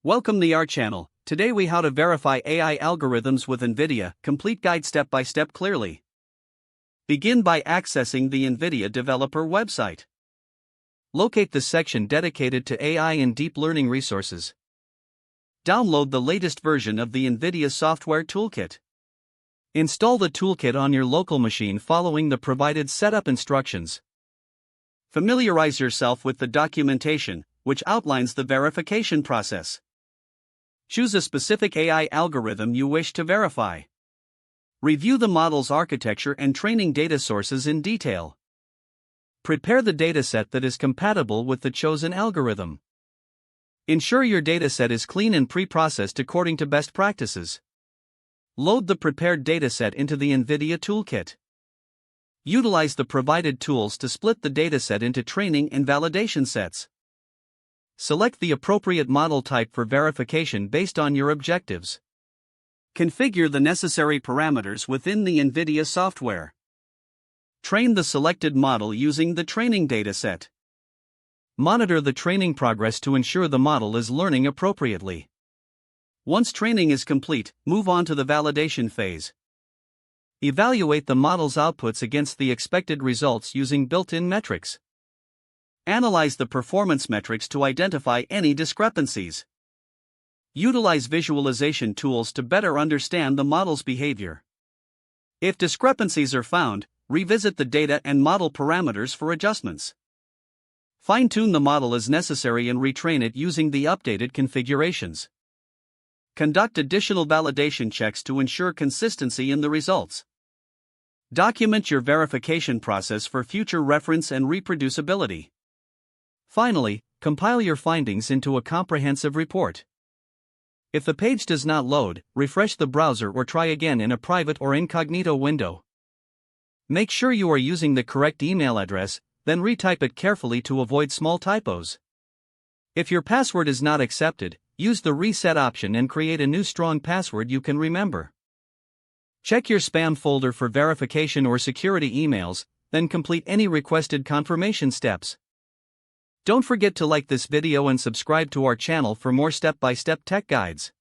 Welcome to our channel. Today we how to verify AI algorithms with NVIDIA, complete guide step by step clearly. Begin by accessing the NVIDIA developer website. Locate the section dedicated to AI and deep learning resources. Download the latest version of the NVIDIA software toolkit. Install the toolkit on your local machine following the provided setup instructions. Familiarize yourself with the documentation, which outlines the verification process. Choose a specific AI algorithm you wish to verify. Review the model's architecture and training data sources in detail. Prepare the dataset that is compatible with the chosen algorithm. Ensure your dataset is clean and pre-processed according to best practices. Load the prepared dataset into the NVIDIA toolkit. Utilize the provided tools to split the dataset into training and validation sets. Select the appropriate model type for verification based on your objectives. Configure the necessary parameters within the NVIDIA software. Train the selected model using the training dataset. Monitor the training progress to ensure the model is learning appropriately. Once training is complete, move on to the validation phase. Evaluate the model's outputs against the expected results using built-in metrics. Analyze the performance metrics to identify any discrepancies. Utilize visualization tools to better understand the model's behavior. If discrepancies are found, revisit the data and model parameters for adjustments. Fine-tune the model as necessary and retrain it using the updated configurations. Conduct additional validation checks to ensure consistency in the results. Document your verification process for future reference and reproducibility. Finally, compile your findings into a comprehensive report. If the page does not load, refresh the browser or try again in a private or incognito window. Make sure you are using the correct email address, then retype it carefully to avoid small typos. If your password is not accepted, use the reset option and create a new strong password you can remember. Check your spam folder for verification or security emails, then complete any requested confirmation steps. Don't forget to like this video and subscribe to our channel for more step-by-step tech guides.